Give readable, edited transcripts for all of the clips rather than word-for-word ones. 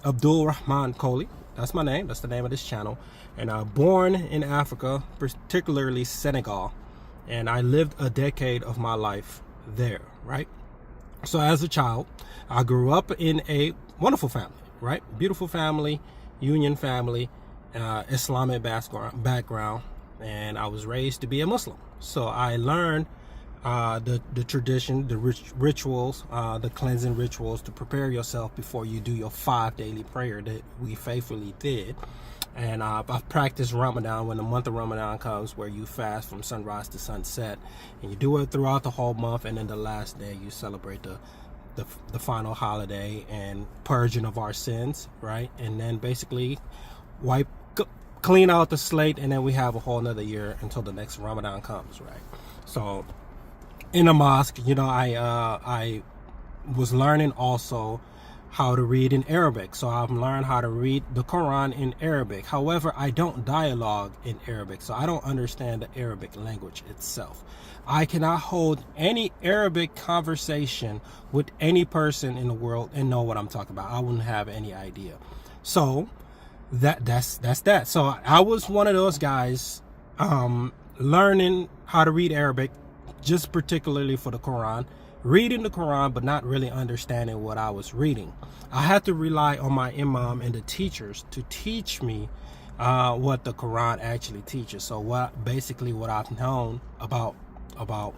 Abdul Rahman Coley. That's my name. That's the name of this channel. And born in Africa, particularly Senegal. And I lived a decade of my life there, right? So as a child, I grew up in a wonderful family, right? Beautiful family, union family, Islamic background, and I was raised to be a Muslim. So I learned the tradition, the rituals, the cleansing rituals to prepare yourself before you do your 5 daily prayer that we faithfully did. And I've practiced Ramadan when the month of Ramadan comes, where you fast from sunrise to sunset, and you do it throughout the whole month, and then the last day you celebrate the final holiday and purging of our sins, right? And then basically clean out the slate, and then we have a whole another year until the next Ramadan comes, right? So in a mosque, you know, I was learning also how to read in Arabic. So I've learned how to read the Quran in Arabic. However, I don't dialogue in Arabic, so I don't understand the Arabic language itself. I cannot hold any Arabic conversation with any person in the world and know what I'm talking about. I wouldn't have any idea. So that's that. So I was one of those guys learning how to read Arabic, just particularly for the Quran, reading the Quran, but not really understanding what I was reading. I had to rely on my imam and the teachers to teach me what the Quran actually teaches. So what I've known about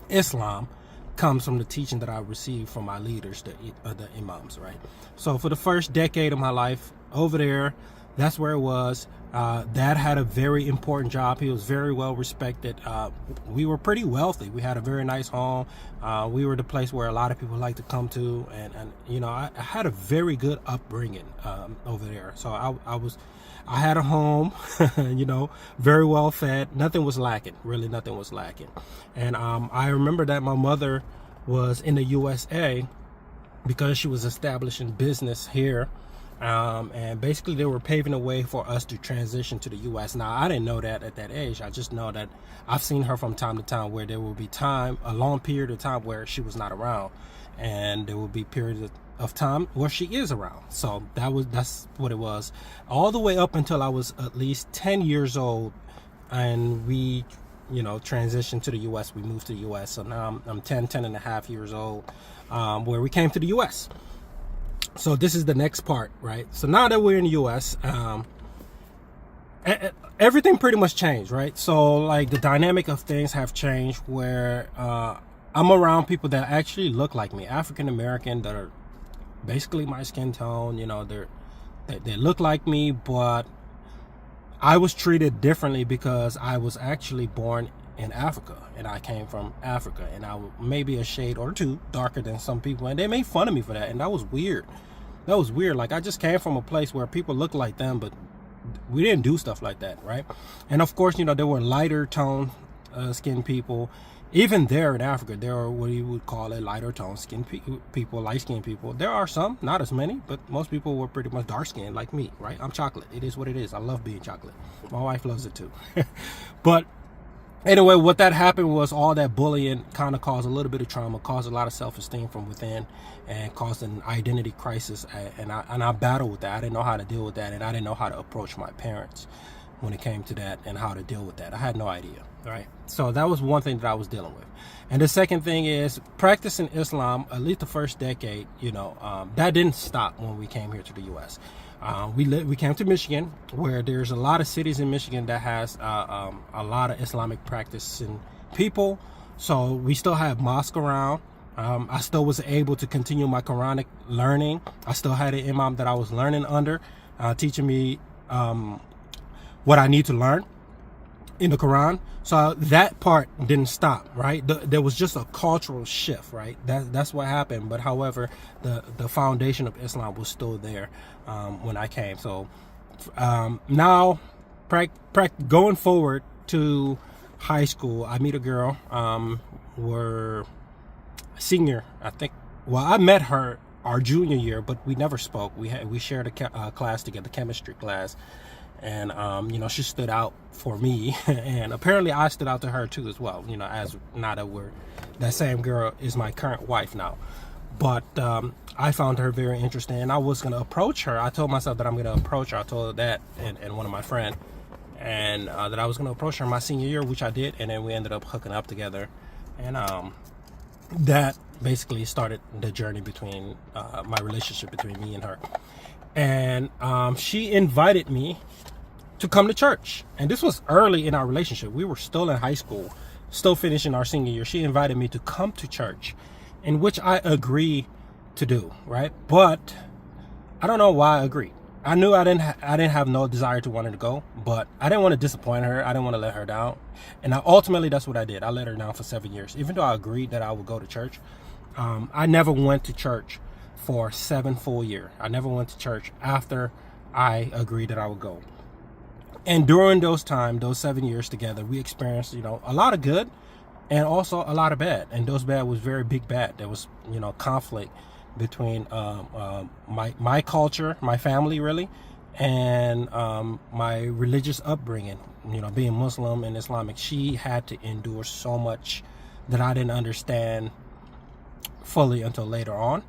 Islam comes from the teaching that I received from my leaders, the imams, right? So for the first decade of my life over there, that's where it was. Dad had a very important job. He was very well respected. We were pretty wealthy. We had a very nice home. We were the place where a lot of people like to come to, and you know, I had a very good upbringing over there. So I had a home, you know, very well fed. Nothing was lacking. Really, nothing was lacking. And I remember that my mother was in the USA because she was establishing business here. And basically they were paving the way for us to transition to the U.S. Now, I didn't know that at that age. I just know that I've seen her from time to time where there will be a long period of time where she was not around, and there will be periods of time where she is around. So that's what it was, all the way up until I was at least 10 years old, and we, you know, transitioned to the U.S. We moved to the U.S. So now I'm 10 and a half years old, where we came to the U.S. So this is the next part, right? So now that we're in the U.S., everything pretty much changed, right? So like the dynamic of things have changed, where I'm around people that actually look like me, African American, that are basically my skin tone. You know, they look like me, but I was treated differently because I was actually born in Africa, and I came from Africa, and I maybe a shade or two darker than some people, and they made fun of me for that, and that was weird. Like, I just came from a place where people look like them, but we didn't do stuff like that, right? And of course, you know, there were lighter tone skin people. Even there in Africa, there are what you would call a lighter tone skin people, light skinned people. There are some, not as many, but most people were pretty much dark skinned like me, right? I'm chocolate. It is what it is. I love being chocolate. My wife loves it too. But anyway, what that happened was all that bullying kind of caused a little bit of trauma, caused a lot of self-esteem from within, and caused an identity crisis. And I battled with that. I didn't know how to deal with that, and I didn't know how to approach my parents when it came to that and how to deal with that. I had no idea, right? So that was one thing that I was dealing with. And the second thing is practicing Islam, at least the first decade, you know, that didn't stop when we came here to the U.S. We came to Michigan, where there's a lot of cities in Michigan that has a lot of Islamic practicing people. So we still have mosque around. I still was able to continue my Quranic learning. I still had an imam that I was learning under, teaching me what I need to learn in the Quran. So that part didn't stop, right? There was just a cultural shift, right? That's what happened. But however, the foundation of Islam was still there when I came. So now, going forward to high school, I meet a girl. We're senior, I think. Well, I met her our junior year, but we never spoke. We shared a class together, chemistry class. And you know, she stood out for me, and apparently I stood out to her too as well. You know, as now that that same girl is my current wife now. But I found her very interesting, and I was going to approach her. I told myself that I'm going to approach her. I told her that and one of my friends, and that I was going to approach her my senior year, which I did, and then we ended up hooking up together. And that basically started the journey between my relationship between me and her. And she invited me to come to church. And this was early in our relationship. We were still in high school, still finishing our senior year. She invited me to come to church, in which I agreed to do, right? But I don't know why I agreed. I knew I didn't have no desire to want her to go, but I didn't want to disappoint her. I didn't want to let her down. And ultimately, that's what I did. I let her down for 7 years. Even though I agreed that I would go to church, I never went to church for 7 full years. I never went to church after I agreed that I would go. And during those 7 years together, we experienced, a lot of good and also a lot of bad. And those bad was very big bad. There was, conflict between my culture, my family really, and my religious upbringing, being Muslim and Islamic. She had to endure so much that I didn't understand fully until later on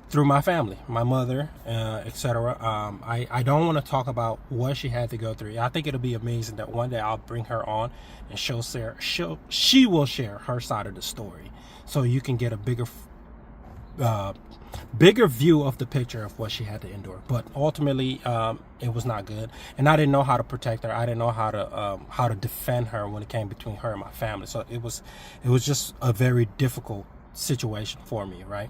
through my family, my mother, etc. I don't want to talk about what she had to go through. I think it'll be amazing that one day I'll bring her on and she will share her side of the story, so you can get a bigger view of the picture of what she had to endure. But ultimately, it was not good, and I didn't know how to protect her. I didn't know how to defend her when it came between her and my family. So it was just a very difficult situation for me, right?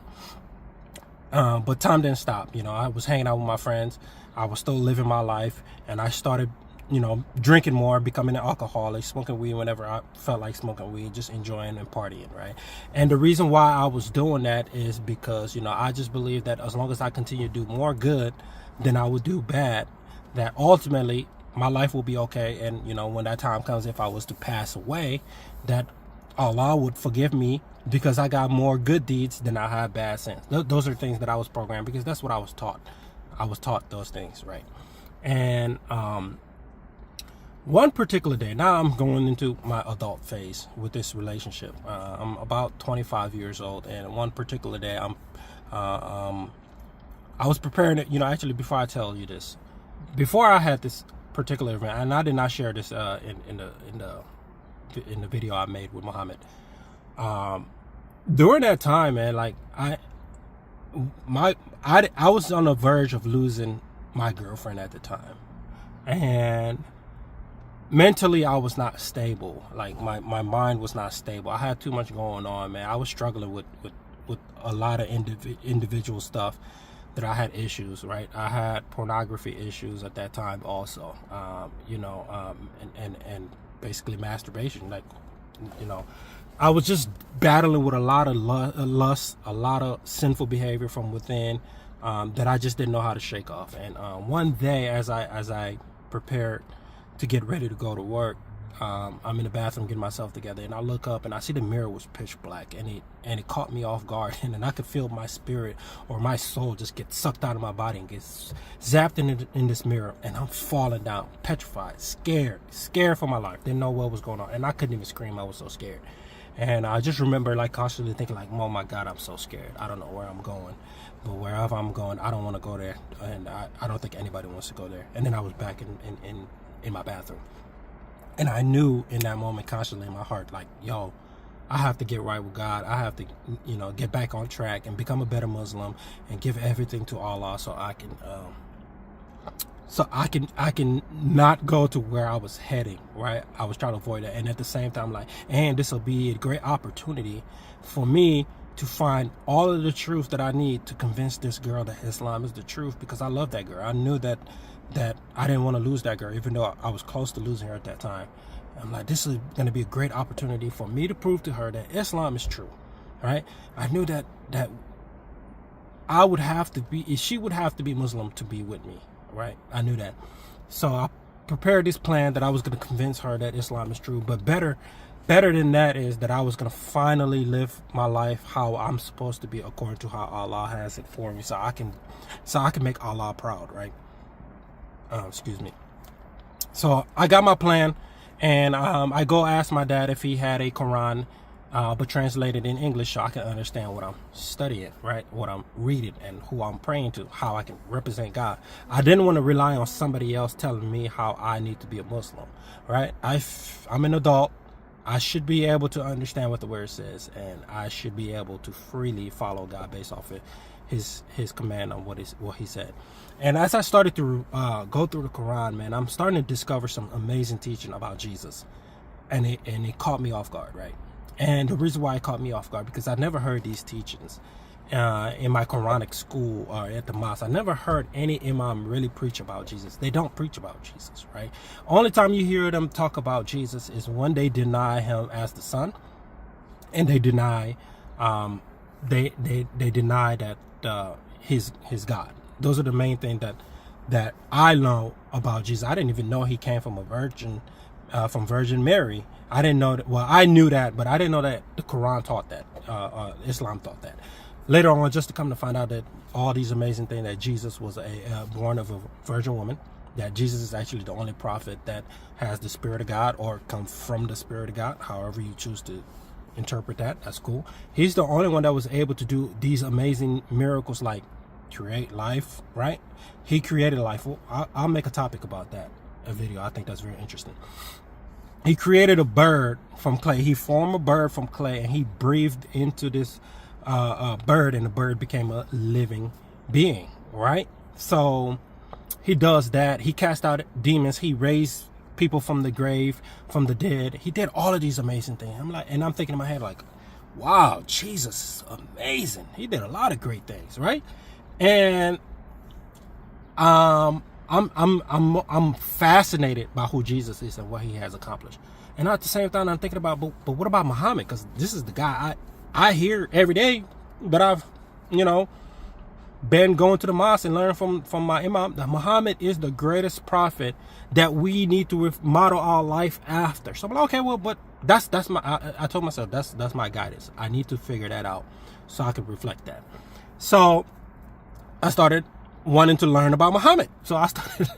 But time didn't stop. I was hanging out with my friends. I was still living my life, and I started, drinking more, becoming an alcoholic, smoking weed whenever I felt like smoking weed, just enjoying and partying, right? And the reason why I was doing that is because, I just believe that as long as I continue to do more good than I would do bad, that ultimately my life will be okay. And, when that time comes, if I was to pass away, that Allah would forgive me because I got more good deeds than I had bad sins. Those are things that I was programmed, because that's what I was taught. I was taught those things, right? And one particular day, now I'm going into my adult phase with this relationship. I'm about 25 years old, and one particular day, I was preparing it. Actually, before I tell you this, before I had this particular event, and I did not share this in the video I made with Muhammad. During that time, man, like I was on the verge of losing my girlfriend at the time, and mentally I was not stable. Like my mind was not stable. I had too much going on, man. I was struggling with a lot of individual stuff that I had issues, right? I had pornography issues at that time also, and basically masturbation. Like, I was just battling with a lot of lust, a lot of sinful behavior from within that I just didn't know how to shake off. And one day, as I prepared to get ready to go to work, I'm in the bathroom getting myself together, and I look up and I see the mirror was pitch black, and it caught me off guard, and then I could feel my spirit or my soul just get sucked out of my body and get zapped in this mirror, and I'm falling down, petrified, scared for my life. Didn't know what was going on, and I couldn't even scream. I was so scared. And I just remember like constantly thinking like, oh my God, I'm so scared. I don't know where I'm going, but wherever I'm going, I don't want to go there, and I don't think anybody wants to go there. And then I was back in my bathroom. And I knew in that moment, constantly in my heart, like, yo, I have to get right with God. I have to, get back on track and become a better Muslim and give everything to Allah, so I can not go to where I was heading, right? I was trying to avoid that. And at the same time, like, and this will be a great opportunity for me to find all of the truth that I need to convince this girl that Islam is the truth, because I love that girl. I knew that I didn't want to lose that girl, even though I was close to losing her at that time. I'm like, this is going to be a great opportunity for me to prove to her that Islam is true, right? I knew that I would have to be, she would have to be Muslim to be with me, right? I knew that. So I prepared this plan that I was going to convince her that Islam is true. But better than that is that I was going to finally live my life how I'm supposed to be, according to how Allah has it for me, so I can make Allah proud, right? Excuse me. So I got my plan, and I go ask my dad if he had a Quran but translated in English so I can understand what I'm studying, right? What I'm reading and who I'm praying to, how I can represent God. I didn't want to rely on somebody else telling me how I need to be a Muslim, right? I'm an adult. I should be able to understand what the word says, and I should be able to freely follow God based off of his command on what he said. And as I started to go through the Quran, man, I'm starting to discover some amazing teaching about Jesus, and it caught me off guard, right? And the reason why it caught me off guard, because I never heard these teachings in my Quranic school or at the mosque. I never heard any imam really preach about Jesus. They don't preach about Jesus, right? Only time you hear them talk about Jesus is when they deny him as the son, and they deny they deny that he's God. Those are the main thing that I know about Jesus. I didn't even know he came from a virgin, from Virgin Mary. I didn't know that. Well, I knew that, but I didn't know that the Quran taught that. Islam taught that. Later on, just to come to find out that all these amazing things, that Jesus was born of a virgin woman, that Jesus is actually the only prophet that has the Spirit of God, or come from the Spirit of God, however you choose to interpret that. That's cool. He's the only one that was able to do these amazing miracles, like create life, right? He created life. Well, I'll make a topic about that, a video. I think that's very interesting. He created a bird from clay. He formed a bird from clay, and he breathed into this bird, and the bird became a living being, right? So he does that. He cast out demons. He raised people from the grave, from the dead. He did all of these amazing things. I'm thinking in my head, like, wow, Jesus is amazing. He did a lot of great things, right? And I'm fascinated by who Jesus is and what he has accomplished. And at the same time, I'm thinking about, but what about Muhammad? Because this is the guy I hear every day, but I've, been going to the mosque and learning from my imam that Muhammad is the greatest prophet that we need to model our life after. So I'm like, okay, well, but that's my, I told myself that's my guidance. I need to figure that out so I can reflect that. So I started wanting to learn about Muhammad. So I started,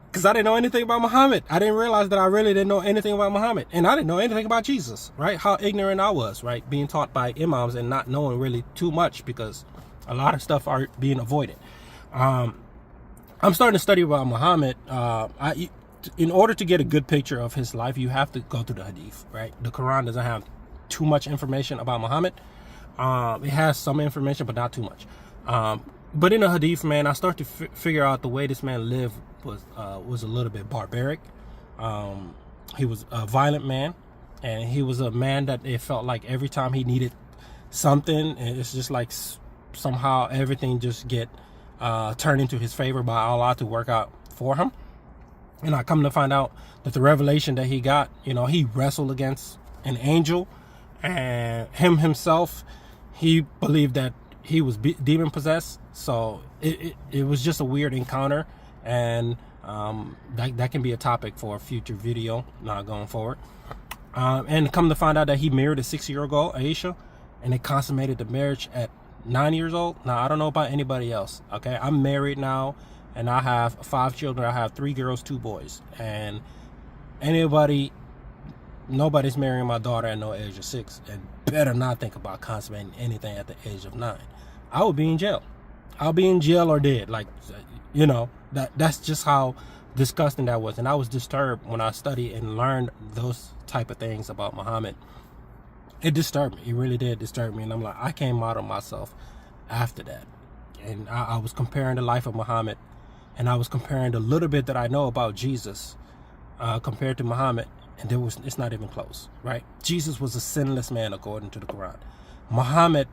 because I didn't know anything about Muhammad. I didn't realize that I really didn't know anything about Muhammad. And I didn't know anything about Jesus, right? How ignorant I was, right? Being taught by imams and not knowing really too much, because a lot of stuff are being avoided. I'm starting to study about Muhammad. In order to get a good picture of his life, you have to go through the Hadith, right? The Quran doesn't have too much information about Muhammad. It has some information, but not too much. But in the Hadith, man, I start to figure out the way this man lived was a little bit barbaric. He was a violent man, and he was a man that it felt like every time he needed something, and it's just like somehow everything just get turned into his favor by Allah to work out for him. And I come to find out that the revelation that he got, he wrestled against an angel, and himself, he believed that he was demon possessed. So it was just a weird encounter, and that can be a topic for a future video going forward. And come to find out that he married a 6-year-old girl, Aisha, and they consummated the marriage at 9 years old. Now, I don't know about anybody else, okay? I'm married now, and I have 5 children. I have 3 girls, 2 boys. And nobody's marrying my daughter at no age of 6, and better not think about consummating anything at the age of 9. I would be in jail. I'll be in jail or dead. Like, that's just how disgusting that was. And I was disturbed when I studied and learned those type of things about Muhammad. It disturbed me. It really did disturb me. And I'm like, I can't model myself after that. And I was comparing the life of Muhammad, and I was comparing the little bit that I know about Jesus compared to Muhammad, and it's not even close, right? Jesus was a sinless man according to the Quran. Muhammad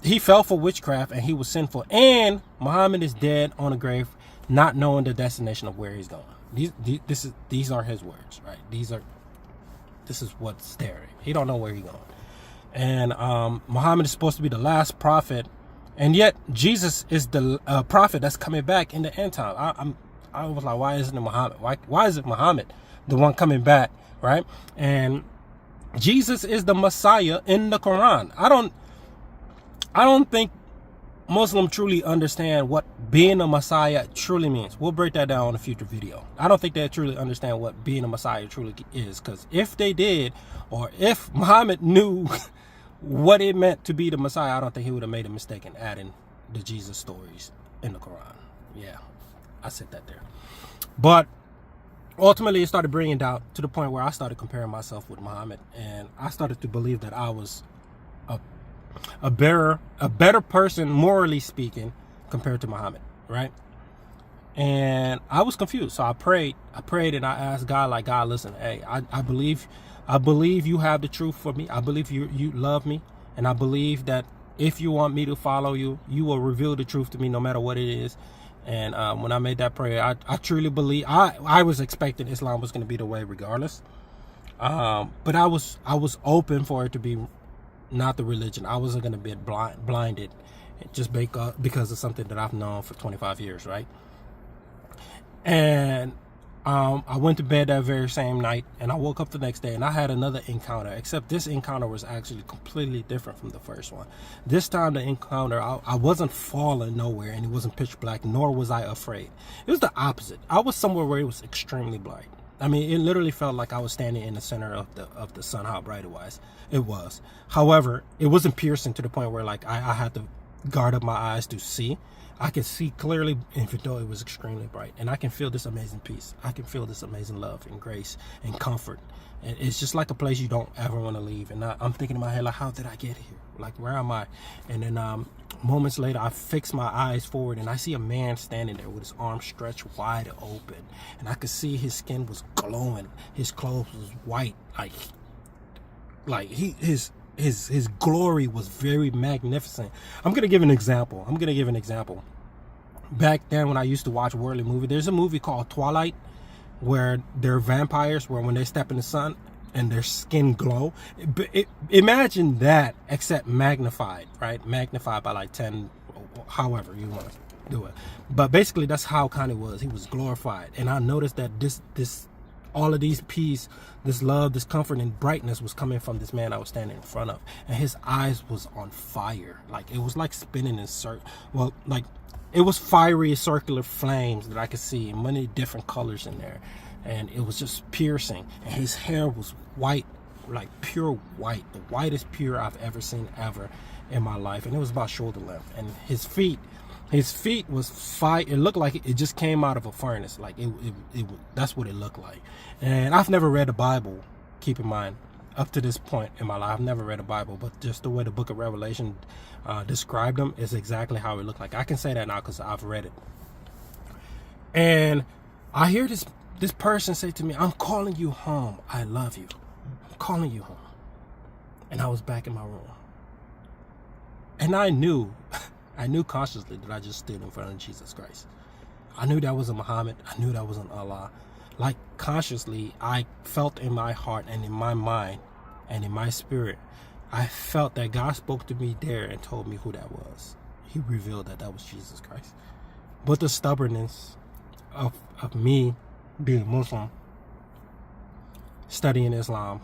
he fell for witchcraft, and he was sinful. And Muhammad is dead on a grave, not knowing the destination of where he's going. These are his words, right? This is what's there. He don't know where he's going. And Muhammad is supposed to be the last prophet, and yet Jesus is the prophet that's coming back in the end time. I was like, why isn't it Muhammad? Why is it Muhammad, the one coming back, right? And Jesus is the Messiah in the Quran. I don't think Muslim truly understand what being a Messiah truly means. We'll break that down in a future video. I don't think they truly understand what being a Messiah truly is, because if they did, or if Muhammad knew what it meant to be the Messiah, I don't think he would have made a mistake in adding the Jesus stories in the Quran. Yeah, I said that there. But ultimately, it started bringing down to the point where I started comparing myself with Muhammad, and I started to believe that I was a better person, morally speaking, compared to Muhammad, right? And I was confused. So I prayed and I asked God, like, God, listen, hey, I believe you have the truth for me. I believe you love me, and I believe that if you want me to follow you, you will reveal the truth to me no matter what it is. And when I made that prayer, I truly believe I was expecting Islam was going to be the way regardless. But I was open for it to be not the religion. I wasn't going to be blinded just because of something that I've known for 25 years, right? And I went to bed that very same night, and I woke up the next day, and I had another encounter, except this encounter was actually completely different from the first one. This time the encounter, I wasn't falling nowhere, and it wasn't pitch black, nor was I afraid. It was the opposite. I was somewhere where it was extremely bright. I mean, it literally felt like I was standing in the center of the sun, how bright it was. However, it wasn't piercing to the point where like I had to guard up my eyes to see. I could see clearly, even though it was extremely bright, and I can feel this amazing peace. I can feel this amazing love and grace and comfort. And it's just like a place you don't ever want to leave. And I'm thinking in my head, like, how did I get here? Like, where am I? And then moments later, I fix my eyes forward, and I see a man standing there with his arms stretched wide open, and I could see his skin was glowing. His clothes was white, his glory was very magnificent. I'm gonna give an example. Back then, when I used to watch worldly movies, there's a movie called Twilight, where they're vampires, where when they step in the sun and their skin glow. Imagine that, except magnified, right? Magnified by like 10, however you want to do it. But basically, that's how kind of was. He was glorified, and I noticed that all of these peace, this love, this comfort and brightness was coming from this man I was standing in front of, and his eyes was on fire. Like, it was like spinning in it was fiery circular flames that I could see, many different colors in there, and it was just piercing. And his hair was white, like pure white, the whitest pure I've ever seen ever in my life, and it was about shoulder length. And his feet was fire. It looked like it just came out of a furnace. Like it that's what it looked like. And I've never read the Bible, keep in mind, up to this point in my life. I've never read a Bible, but just the way the book of Revelation described him is exactly how it looked like. I can say that now because I've read it. And I hear this person say to me, "I'm calling you home. I love you. I'm calling you home." And I was back in my room. And I knew consciously that I just stood in front of Jesus Christ. I knew that wasn't Muhammad. I knew that wasn't Allah. Like, consciously, I felt in my heart and in my mind and in my spirit, I felt that God spoke to me there and told me who that was. He revealed that was Jesus Christ. But the stubbornness of me being Muslim, studying Islam,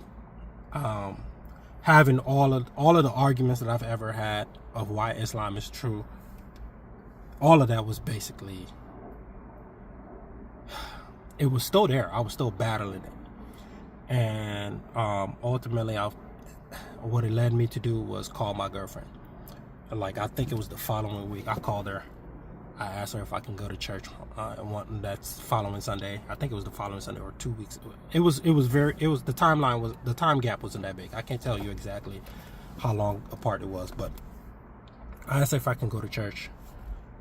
having all of the arguments that I've ever had of why Islam is true, all of that was basically, it was still there. I was still battling it. And ultimately, what it led me to do was call my girlfriend. Like, I think it was the following week, I called her. I asked her if I can go to church that's following Sunday. I think it was the following Sunday or 2 weeks. The time gap wasn't that big. I can't tell you exactly how long apart it was, but I asked her if I can go to church.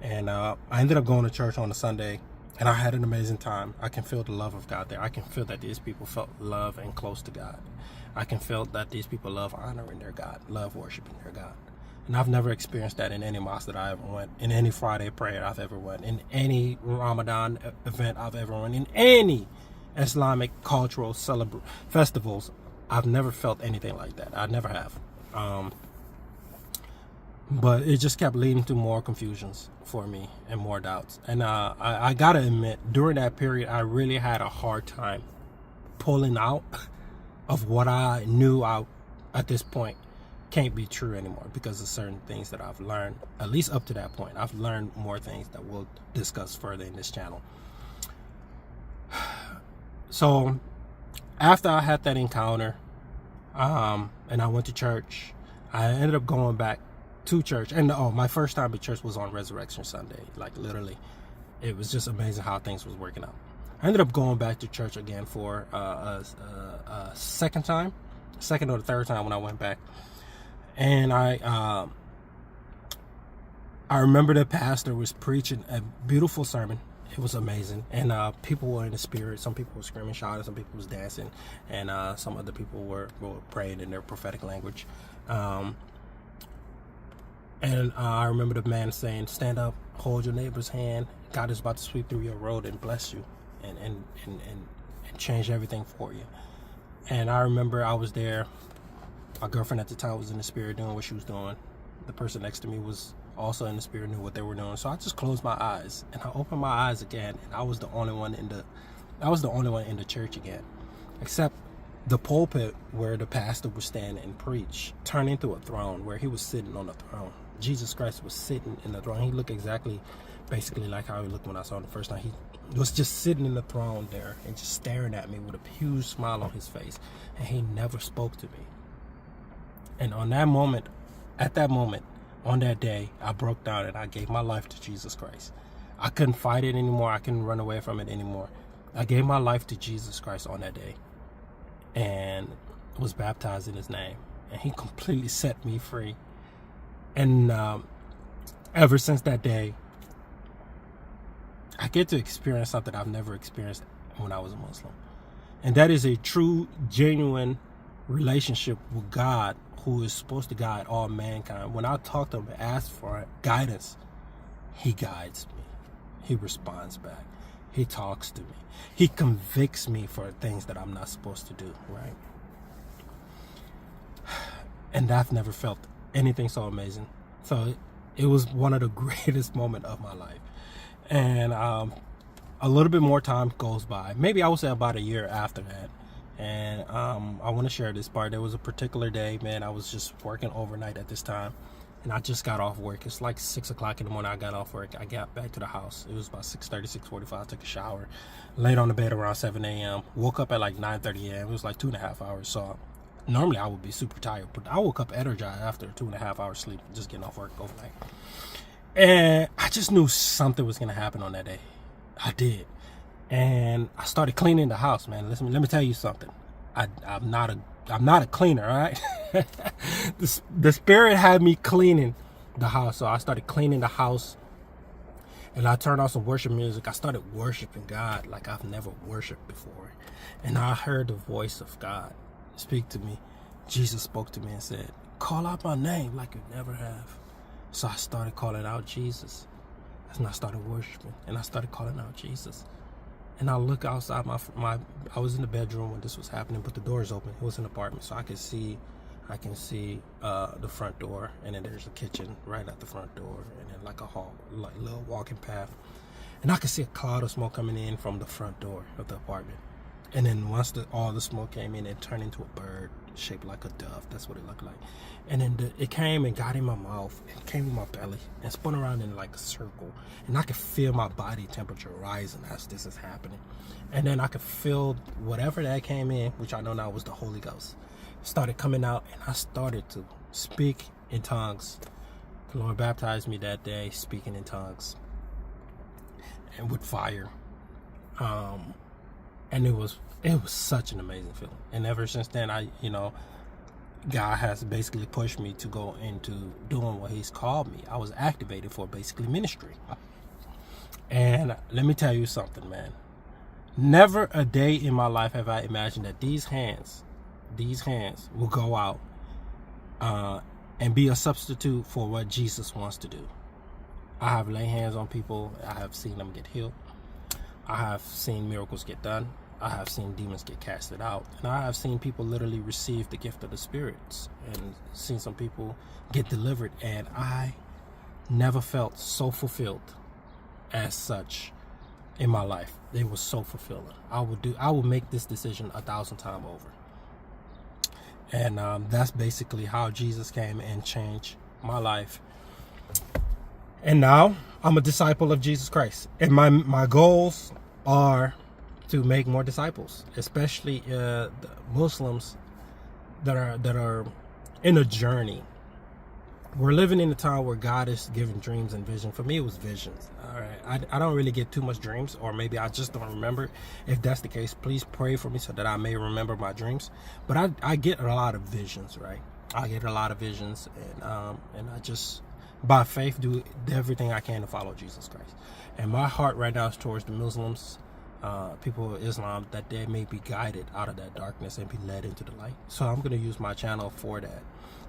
And I ended up going to church on a Sunday, and I had an amazing time. I can feel the love of God there. I can feel that these people felt love and close to God. I can feel that these people love honoring their God, love worshiping their God. And I've never experienced that in any mosque that I ever went, in any Friday prayer I've ever went, in any Ramadan event I've ever went, in any Islamic cultural festivals. I've never felt anything like that. I never have. But it just kept leading to more confusions for me and more doubts. And I gotta admit, during that period, I really had a hard time pulling out of what I knew at this point can't be true anymore because of certain things that I've learned, at least up to that point. I've learned more things that we'll discuss further in this channel. So after I had that encounter, and I went to church, I ended up going back to church. And my first time at church was on Resurrection Sunday. Like literally, it was just amazing how things was working out. I ended up going back to church again for a second or the third time when I went back. And I remember the pastor was preaching a beautiful sermon. It was amazing, and people were in the spirit. Some people were screaming, shouting, some people was dancing, and some other people were praying in their prophetic language. And I remember the man saying, "Stand up, hold your neighbor's hand. God is about to sweep through your road and bless you, and change everything for you." And I remember I was there. My girlfriend at the time was in the spirit doing what she was doing. The person next to me was also in the spirit, knew what they were doing. So I just closed my eyes and I opened my eyes again, and I was the only one in the church again, except the pulpit where the pastor would stand and preach turned into a throne where he was sitting on the throne. Jesus Christ was sitting in the throne. He looked basically like how he looked when I saw him the first time. He was just sitting in the throne there and just staring at me with a huge smile on his face, and he never spoke to me. And at that moment, on that day, I broke down and I gave my life to Jesus Christ. I couldn't fight it anymore. I couldn't run away from it anymore. I gave my life to Jesus Christ on that day and was baptized in his name. And he completely set me free. And ever since that day, I get to experience something I've never experienced when I was a Muslim. And that is a true, genuine relationship with God, who is supposed to guide all mankind. When I talk to him and ask for guidance, he guides me. He responds back. He talks to me. He convicts me for things that I'm not supposed to do, right? And I've never felt anything so amazing. So it was one of the greatest moments of my life. And a little bit more time goes by. Maybe I would say about a year after that. And I want to share this part. There was a particular day, man, I was just working overnight at this time, and I just got off work. It's like 6 o'clock in the morning. I got off work. I got back to the house. It was about 6:30, 6:45. I took a shower, laid on the bed around 7 a.m. Woke up at like 9:30 a.m. It was like 2.5 hours. So normally I would be super tired, but I woke up energized after 2.5 hours sleep, just getting off work overnight. And I just knew something was gonna happen on that day. I did. And I started cleaning the house, man. Listen, let me tell you something. I'm not a cleaner, all right? The spirit had me cleaning the house. So I started cleaning the house, and I turned on some worship music. I started worshiping God like I've never worshiped before. And I heard the voice of God speak to me. Jesus spoke to me and said, "Call out my name like you never have." So I started calling out Jesus. And I started worshiping, and I started calling out Jesus. And I look outside I was in the bedroom when this was happening, but the door is open. It was an apartment, so I can see the front door, and then there's a kitchen right at the front door, and then like a hall, like a little walking path. And I could see a cloud of smoke coming in from the front door of the apartment. And then once all the smoke came in, it turned into a bird shaped like a dove. That's what it looked like. And then it came and got in my mouth and came in my belly and spun around in like a circle. And I could feel my body temperature rising as this is happening. And then I could feel whatever that came in, which I know now was the Holy Ghost, started coming out, and I started to speak in tongues. The Lord baptized me that day, speaking in tongues and with fire. And it was such an amazing feeling. And ever since then, God has basically pushed me to go into doing what he's called me. I was activated for basically ministry. And let me tell you something, man. Never a day in my life have I imagined that these hands will go out and be a substitute for what Jesus wants to do. I have laid hands on people. I have seen them get healed. I have seen miracles get done. I have seen demons get casted out. And I have seen people literally receive the gift of the spirits, and seen some people get delivered. And I never felt so fulfilled as such in my life. It was so fulfilling. I would make this decision 1,000 times over. And that's basically how Jesus came and changed my life. And now I'm a disciple of Jesus Christ. And my goals are to make more disciples, especially the Muslims that are in a journey. We're living in a time where God is giving dreams and vision. For me, it was visions. All right, I don't really get too much dreams, or maybe I just don't remember. If that's the case, please pray for me so that I may remember my dreams. But I get a lot of visions, right? I get a lot of visions, and I just, by faith, do everything I can to follow Jesus Christ. And my heart right now is towards the Muslims, people of Islam, that they may be guided out of that darkness and be led into the light. So I'm going to use my channel for that.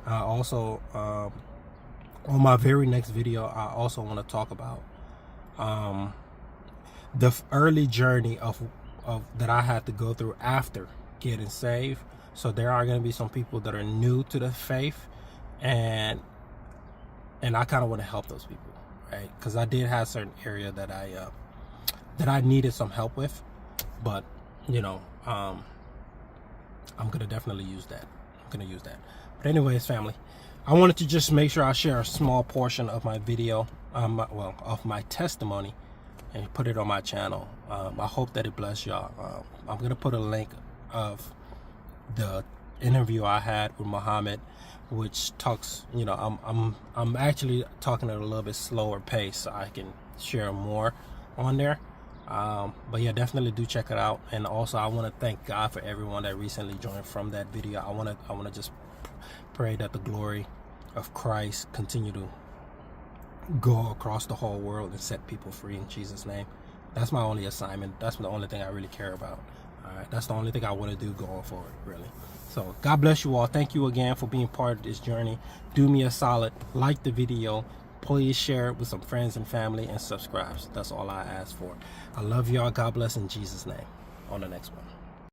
Also, on my very next video, I also want to talk about the early journey of that I had to go through after getting saved. So there are going to be some people that are new to the faith, and I kind of want to help those people, right? Because I did have certain area that I needed some help with, but you know, I'm gonna definitely use that. But anyways, family, I wanted to just make sure I share a small portion of my video, of my testimony, and put it on my channel. I hope that it bless y'all. I'm gonna put a link of the interview I had with Muhammad, which talks, you know, I'm actually talking at a little bit slower pace so I can share more on there. But yeah, definitely do check it out. And also, I want to thank God for everyone that recently joined from that video. I want to just pray that the glory of Christ continue to go across the whole world and set people free in Jesus' name. That's my only assignment. That's the only thing I really care about. All right, that's the only thing I want to do going forward, really. So God bless you all. Thank you again for being part of this journey. Do me a solid, like the video. Please share it with some friends and family, and subscribe. That's all I ask for. I love y'all. God bless in Jesus' name. On the next one.